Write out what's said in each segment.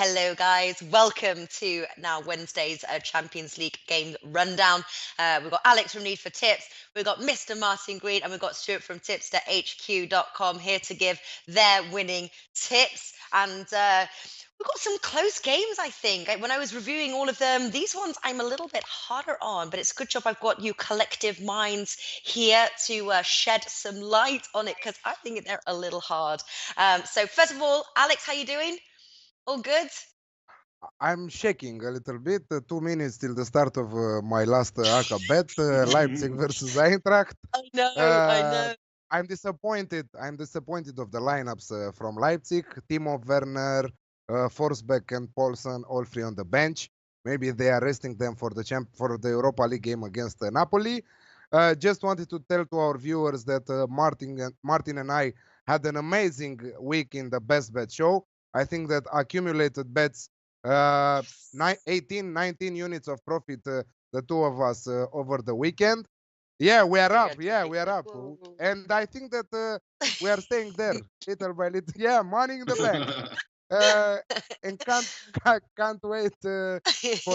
Hello, guys. Welcome to now Wednesday's Champions League game rundown. We've got Alex from Need for Tips, we've got Mr. Martin Green, and we've got Stuart from tipsterhq.com here to give their winning tips. And we've got some close games, I think. When I was reviewing all of them, these ones I'm a little bit harder on, but it's a good job I've got you collective minds here to shed some light on it, because I think they're a little hard. So first of all, Alex, how you doing? All good? I'm shaking a little bit. 2 minutes till the start of my last ACA bet, Leipzig versus Eintracht. I know, I Uh, know. I'm disappointed. I'm disappointed of the lineups from Leipzig. Timo Werner, Forsberg, and Paulsen, all three on the bench. Maybe they are resting them for the Europa League game against Napoli. Just wanted to tell to our viewers that Martin and I had an amazing week in the Best Bet show. I think that accumulated bets, 18, 19 units of profit, the two of us over the weekend. Yeah, we are up. Yeah, we are up. And I think that we are staying there little by little. Yeah, money in the bank. Uh, and can't wait for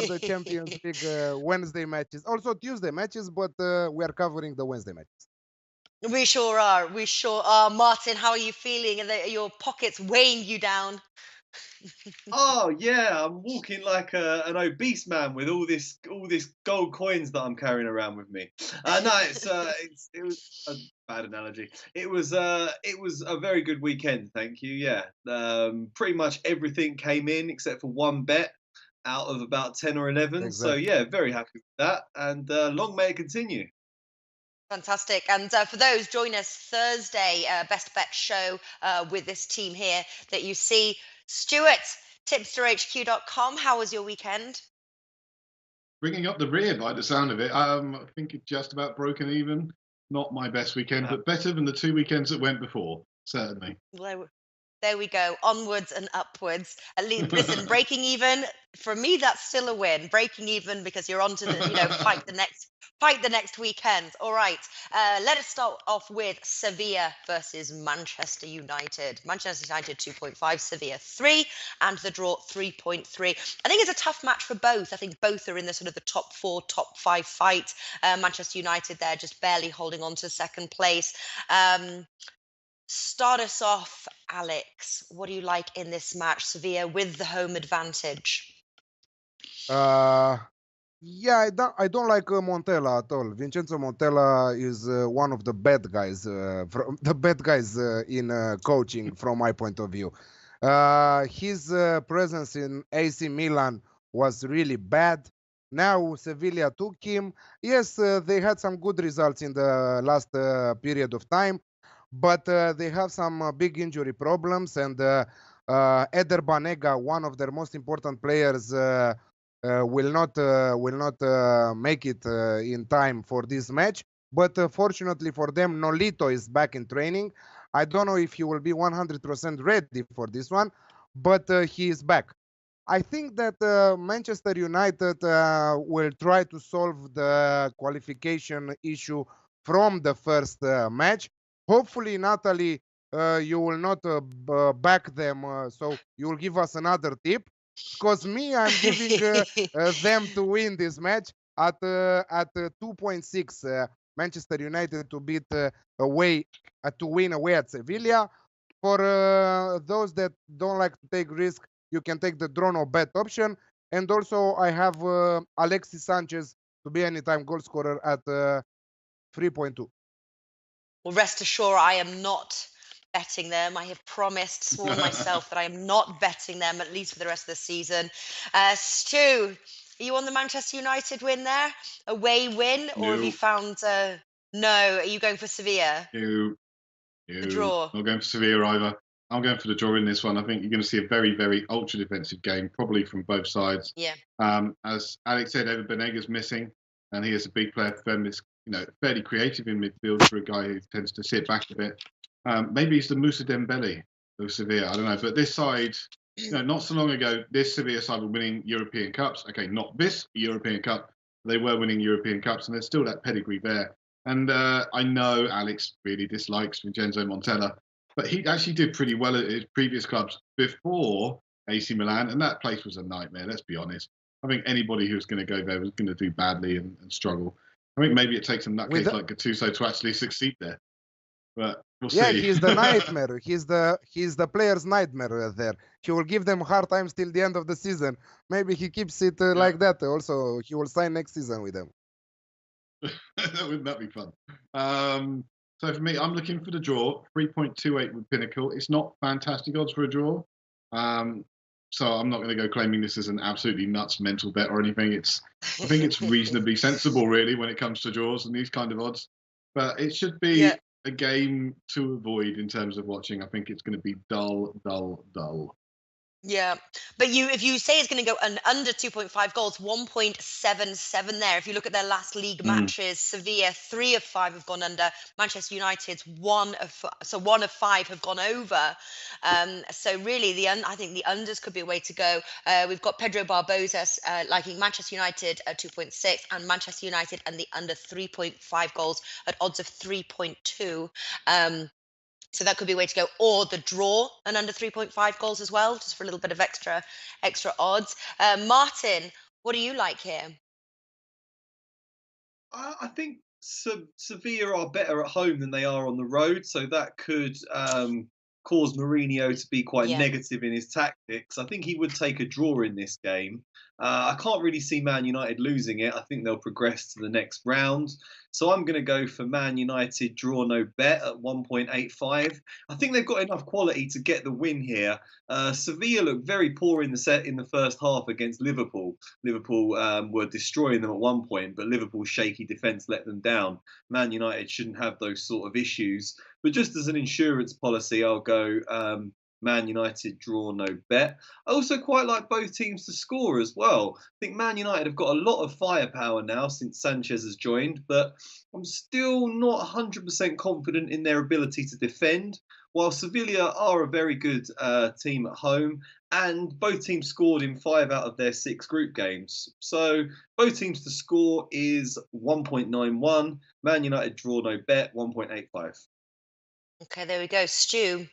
the Champions League Wednesday matches. Also Tuesday matches, but we are covering the Wednesday matches. We sure are. We sure are. Martin, how are you feeling? Are your pockets weighing you down? Oh yeah, I'm walking like an obese man with all this gold coins that I'm carrying around with me. No, it was a bad analogy. It was a very good weekend, thank you. Yeah, pretty much everything came in except for one bet out of about 10 or 11. So Exactly. yeah, very happy with that, and long may it continue. Fantastic. And for those, join us Thursday, Best Bet show with this team here that you see. Stuart, tipsterhq.com. How was your weekend? Bringing up the rear by the sound of it. I think it just about broken even. Not my best weekend, but better than the 2 weekends that went before, certainly. Well, there we go. Onwards and upwards. At least, listen, breaking even, for me, that's still a win. Breaking even because you're on to the, fight the next weekend. All right. Let us start off with Sevilla versus Manchester United. Manchester United 2.5, Sevilla 3, and the draw 3.3. I think it's a tough match for both. I think both are in the sort of the top 4, top 5 fight. Manchester United there just barely holding on to second place. Start us off, Alex. What do you like in this match, Sevilla with the home advantage? Yeah, I don't like Montella at all. Vincenzo Montella is one of the bad guys, in coaching from my point of view. His presence in AC Milan was really bad. Now Sevilla took him. Yes, they had some good results in the last period of time, but they have some big injury problems, and Eder Banega, one of their most important players, will not make it in time for this match. But fortunately for them, Nolito is back in training. I don't know if he will be 100% ready for this one, but he is back. I think that Manchester United will try to solve the qualification issue from the first match. Hopefully, Natalie, you will not back them, so you will give us another tip. Because me, I'm giving them to win this match at 2.6. Manchester United to beat away to win away at Sevilla. For those that don't like to take risk, you can take the draw no bet option. And also, I have Alexis Sanchez to be anytime goal scorer at 3.2. Well, rest assured, I am not betting them. I have sworn myself that I am not betting them, at least for the rest of the season. Stu, are you on the Manchester United win there? Away win? Or have you found... no, are you going for Sevilla? No. The draw? Not going for Sevilla either. I'm going for the draw in this one. I think you're going to see a very, very ultra defensive game, probably from both sides. Yeah. As Alex said, Eder Banega's missing, and he is a big player for them. Is fairly creative in midfield for a guy who tends to sit back a bit. Maybe he's the Moussa Dembele of Sevilla. I don't know. But this side, not so long ago, this Sevilla side were winning European Cups. Okay, not this European Cup. They were winning European Cups, and there's still that pedigree there. And I know Alex really dislikes Vincenzo Montella, but he actually did pretty well at his previous clubs before AC Milan, and that place was a nightmare. Let's be honest. I think anybody who was going to go there was going to do badly and struggle. I think maybe it takes a nutcase like Gattuso to actually succeed there, but we'll see. He's the nightmare. He's the player's nightmare there. He will give them hard times till the end of the season. Maybe he keeps it like that. Also, he will sign next season with them. Wouldn't that be fun? So for me, I'm looking for the draw. 3.28 with Pinnacle. It's not fantastic odds for a draw. So I'm not going to go claiming this is an absolutely nuts mental bet or anything. I think it's reasonably sensible, really, when it comes to draws and these kind of odds. But it should be a game to avoid in terms of watching. I think it's going to be dull, dull, dull. Yeah, but if you say it's going to go under 2.5 goals, 1.77 there. If you look at their last league matches, Sevilla 3 of 5 have gone under. Manchester United's 1 of 5 have gone over. So really, I think the unders could be a way to go. We've got Pedro Barbosa liking Manchester United at 2.6 and Manchester United and the under 3.5 goals at odds of 3.2. So that could be a way to go, or the draw and under 3.5 goals as well, just for a little bit of extra odds. Martin, what do you like here? I think Sevilla are better at home than they are on the road, so that could cause Mourinho to be quite negative in his tactics. I think he would take a draw in this game. I can't really see Man United losing it. I think they'll progress to the next round. So I'm going to go for Man United draw no bet at 1.85. I think they've got enough quality to get the win here. Sevilla looked very poor in the first half against Liverpool. Liverpool were destroying them at one point, but Liverpool's shaky defence let them down. Man United shouldn't have those sort of issues. But just as an insurance policy, I'll go Man United draw no bet. I also quite like both teams to score as well. I think Man United have got a lot of firepower now since Sanchez has joined, but I'm still not 100% confident in their ability to defend. While Sevilla are a very good team at home, and both teams scored in 5 out of their 6 group games. So both teams to score is 1.91. Man United draw no bet, 1.85. Okay, there we go. Stu.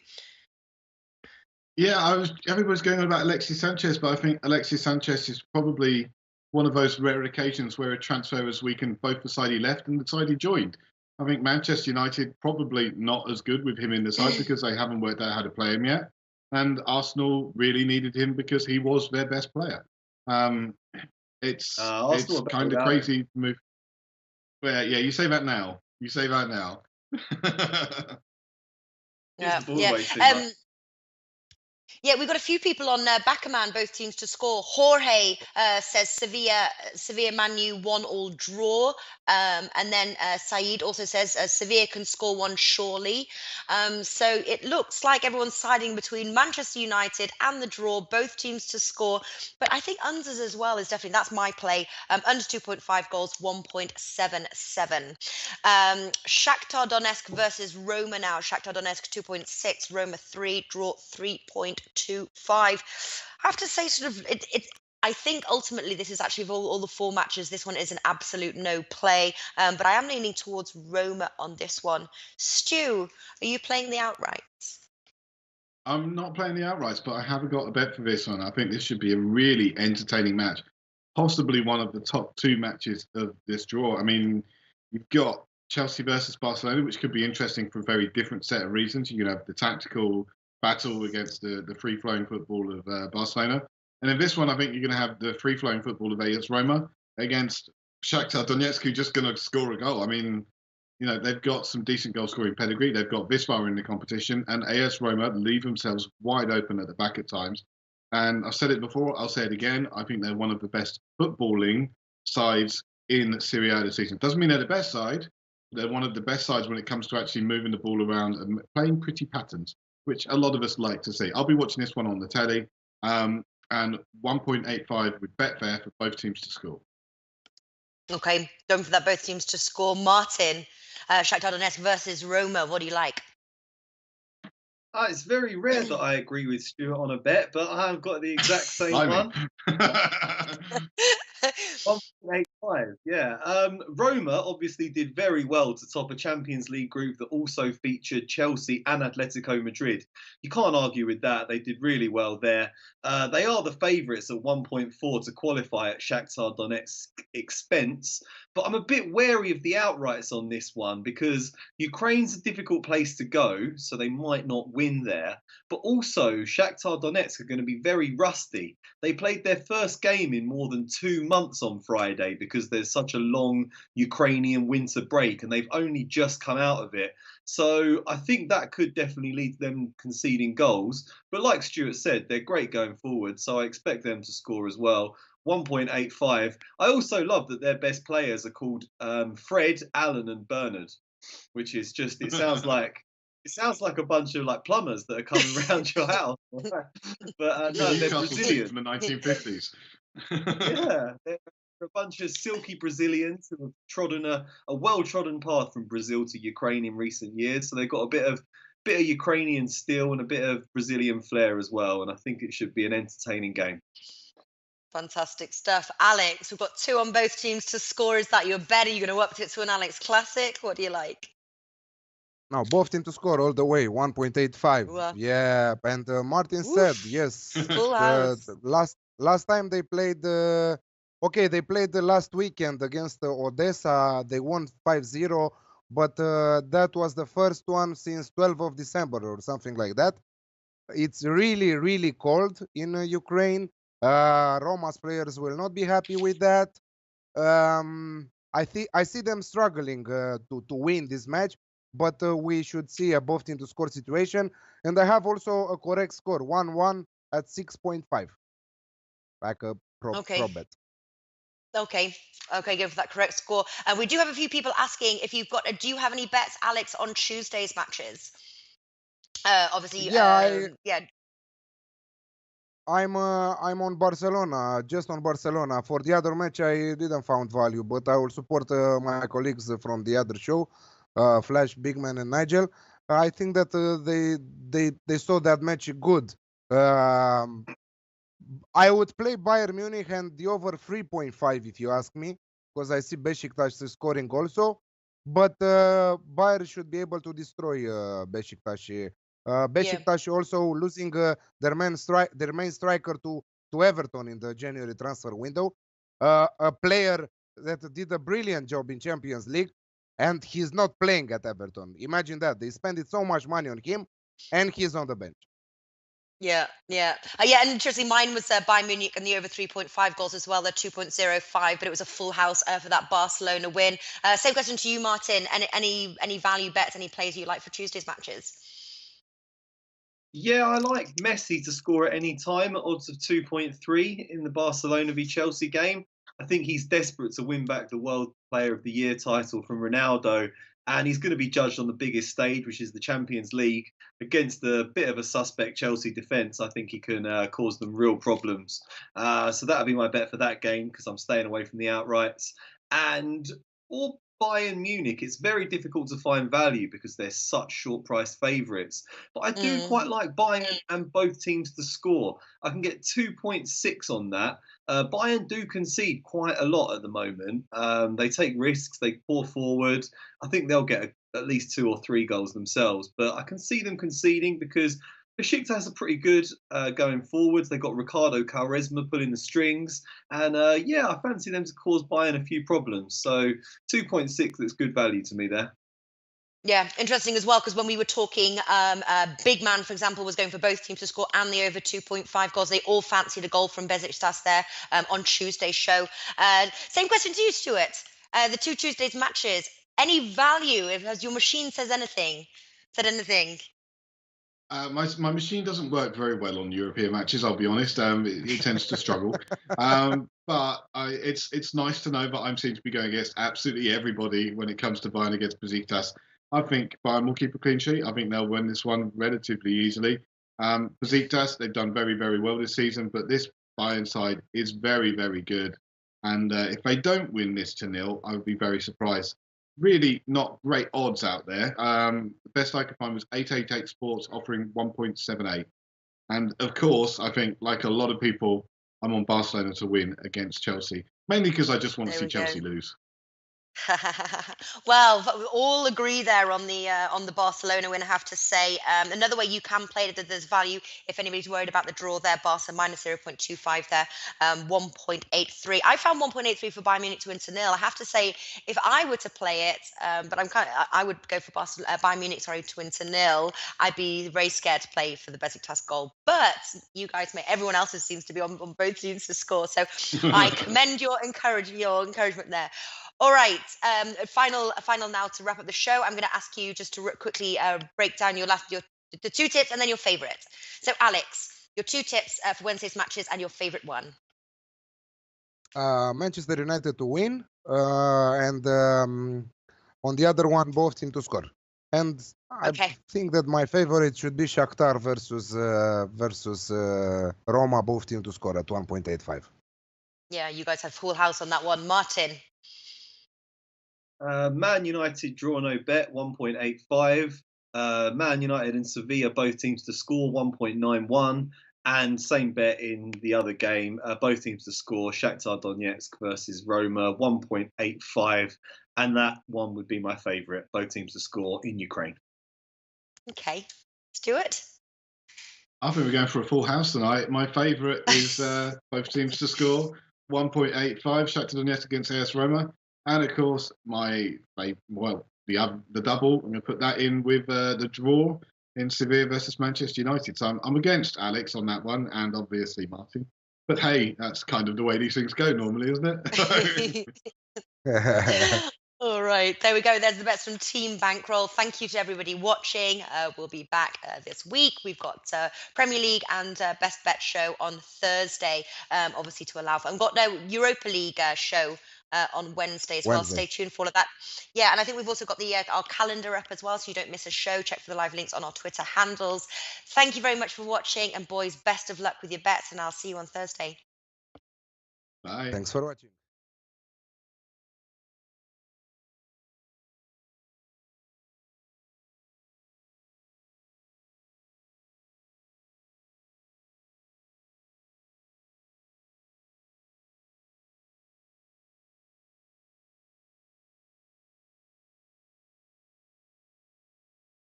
Yeah, everybody's going on about Alexis Sanchez, but I think Alexis Sanchez is probably one of those rare occasions where a transfer has weakened both the side he left and the side he joined. I think Manchester United probably not as good with him in the side because they haven't worked out how to play him yet. And Arsenal really needed him because he was their best player. It's kind of crazy move. Well, yeah, you say that now. You say that now. Yeah, we've got a few people on Backerman, both teams to score. Jorge says Sevilla Man U 1-1 draw. And then Saeed also says Sevilla can score 1 surely. So it looks like everyone's siding between Manchester United and the draw, both teams to score. But I think unders as well is definitely, that's my play. Under 2.5 goals, 1.77. Shakhtar Donesk versus Roma now. Shaktar Donesk 2.6, Roma 3, draw 3.25. I have to say, sort of, I think ultimately this is actually of all the 4 matches, this one is an absolute no play. But I am leaning towards Roma on this one. Stu, are you playing the outrights? I'm not playing the outrights, but I haven't got a bet for this one. I think this should be a really entertaining match. Possibly one of the top 2 matches of this draw. I mean, you've got Chelsea versus Barcelona, which could be interesting for a very different set of reasons. You can have the tactical battle against the free-flowing football of Barcelona. And in this one, I think you're going to have the free-flowing football of AS Roma against Shaktar Donesk, who's just going to score a goal. I mean, you know, they've got some decent goal-scoring pedigree. They've got this far in the competition, and AS Roma leave themselves wide open at the back at times. And I've said it before, I'll say it again. I think they're one of the best footballing sides in Serie A this season. Doesn't mean they're the best side. They're one of the best sides when it comes to actually moving the ball around and playing pretty patterns, which a lot of us like to see. I'll be watching this one on the telly, and 1.85 with Betfair for both teams to score. Okay, going for that, both teams to score. Martin, Shakhtar Donetsk versus Roma, what do you like? It's very rare that I agree with Stuart on a bet, but I've got the exact same one. 1.85 5, yeah. Roma obviously did very well to top a Champions League group that also featured Chelsea and Atletico Madrid. You can't argue with that. They did really well there. They are the favourites at 1.4 to qualify at Shaktar Donesk expense. But I'm a bit wary of the outrights on this one because Ukraine's a difficult place to go, so they might not win there. But also, Shakhtar Donetsk are going to be very rusty. They played their first game in more than 2 months on Friday because there's such a long Ukrainian winter break and they've only just come out of it. So I think that could definitely lead to them conceding goals. But like Stuart said, they're great going forward, so I expect them to score as well. 1.85. I also love that their best players are called Fred, Alan, and Bernard, which is just it sounds like a bunch of like plumbers that are coming around your house. But no, they're Newcastle team Brazilian. from the 1950s. Yeah, they're a bunch of silky Brazilians who have trodden a well-trodden path from Brazil to Ukraine in recent years. So they've got a bit of Ukrainian steel and a bit of Brazilian flair as well. And I think it should be an entertaining game. Fantastic stuff. Alex, we've got 2 on both teams to score. Is that your bet? Are you going to up it to an Alex Classic? What do you like? No, both teams to score all the way, 1.85. Wow. Yeah, and Martin Oof. said, yes, Full house. last time they played, they played the last weekend against Odessa. They won 5-0, but that was the first one since 12th of December or something like that. It's really, really cold in Ukraine. Roma's players will not be happy with that. I see them struggling to win this match, but we should see a both team to score situation. And I have also a correct score, 1-1 at 6.5. Like a pro bet. Okay, give that correct score. And we do have a few people asking if you've got. Do you have any bets, Alex, on Tuesday's matches? Obviously, yeah. I'm on Barcelona, just on Barcelona. For the other match, I didn't found value, but I will support my colleagues from the other show, Flash, Bigman, and Nigel. I think that they saw that match good. I would play Bayern Munich and the over 3.5 if you ask me, because I see Besiktas scoring also. But Bayern should be able to destroy Besiktas. Besiktas also losing their main striker to Everton in the January transfer window. A player that did a brilliant job in Champions League, and he's not playing at Everton. Imagine that. They spent so much money on him, and he's on the bench. Yeah. And interestingly, mine was Bayern Munich and the over 3.5 goals as well. They're 2.05, but it was a full house for that Barcelona win. Same question to you, Martin. Any value bets, any plays you like for Tuesday's matches? Yeah, I like Messi to score at any time at odds of 2.3 in the Barcelona v Chelsea game. I think he's desperate to win back the World Player of the Year title from Ronaldo, and he's going to be judged on the biggest stage, which is the Champions League, against a bit of a suspect Chelsea defence. I think he can cause them real problems. So that'll be my bet for that game because I'm staying away from the outrights. And or Bayern Munich, it's very difficult to find value because they're such short price favourites. But I do quite like Bayern and both teams to score. I can get 2.6 on that. Bayern do concede quite a lot at the moment. They take risks, they pour forward. I think they'll get at least 2 or 3 goals themselves. But I can see them conceding because Besiktas are pretty good going forwards. They've got Ricardo Quaresma pulling the strings. And I fancy them to cause Bayern a few problems. So 2.6, that's good value to me there. Yeah, interesting as well, because when we were talking, Big Man, for example, was going for both teams to score and the over 2.5 goals. They all fancied a goal from Besiktas there on Tuesday's show. Same question to you, Stuart. The 2 Tuesdays matches, any value, as your machine said anything? My machine doesn't work very well on European matches, I'll be honest. It tends to struggle. But it's nice to know that I'm seem to be going against absolutely everybody when it comes to Bayern against Besiktas. I think Bayern will keep a clean sheet. I think they'll win this one relatively easily. Besiktas, they've done very, very well this season, but this Bayern side is very, very good. And if they don't win this 2-0, I would be very surprised. Really not great odds out there. The best I could find was 888 Sports offering 1.78. And of course, I think, like a lot of people, I'm on Barcelona to win against Chelsea. Mainly because I just want to There see we go. Chelsea lose. Well, we all agree there on the Barcelona win, I have to say. Another way you can play it, that there's value if anybody's worried about the draw there. Barca minus 0.25 there, 1.83. I found 1.83 for Bayern Munich to win to nil. I have to say, if I were to play it, but I would go for Bayern Munich, sorry, to win to nil. I'd be very scared to play for the Besiktas goal. But you guys, everyone else seems to be on both teams to score. So I commend your encouragement there. All right, final now to wrap up the show. I'm going to ask you just to quickly break down the 2 tips and then your favourite. So Alex, your 2 tips for Wednesday's matches and your favourite one. Manchester United to win, and on the other one, both teams to score. And I think that my favorite should be Shakhtar versus Roma, both teams to score at 1.85. Yeah, you guys have full house on that one. Martin. Man United draw no bet, 1.85. Man United and Sevilla, both teams to score, 1.91. And same bet in the other game, both teams to score, Shaktar Donesk versus Roma, 1.85. And that one would be my favourite, both teams to score in Ukraine. Okay. Stuart? I think we're going for a full house tonight. My favourite is both teams to score, 1.85, Shakhtar Donesk against AS Roma. And of course, the double. I'm going to put that in with the draw in Sevilla versus Manchester United. So I'm against Alex on that one, and obviously Martin. But hey, that's kind of the way these things go normally, isn't it? All right, there we go. There's the bets from Team Bankroll. Thank you to everybody watching. We'll be back this week. We've got Premier League and Best Bet show on Thursday, obviously to allow for. I've got no Europa League show on Wednesday as well. Stay tuned for all of that. Yeah, and I think we've also got our calendar up as well, so you don't miss a show. Check for the live links on our Twitter handles. Thank you very much for watching, and boys, best of luck with your bets, and I'll see you on Thursday. Bye. Thanks for watching.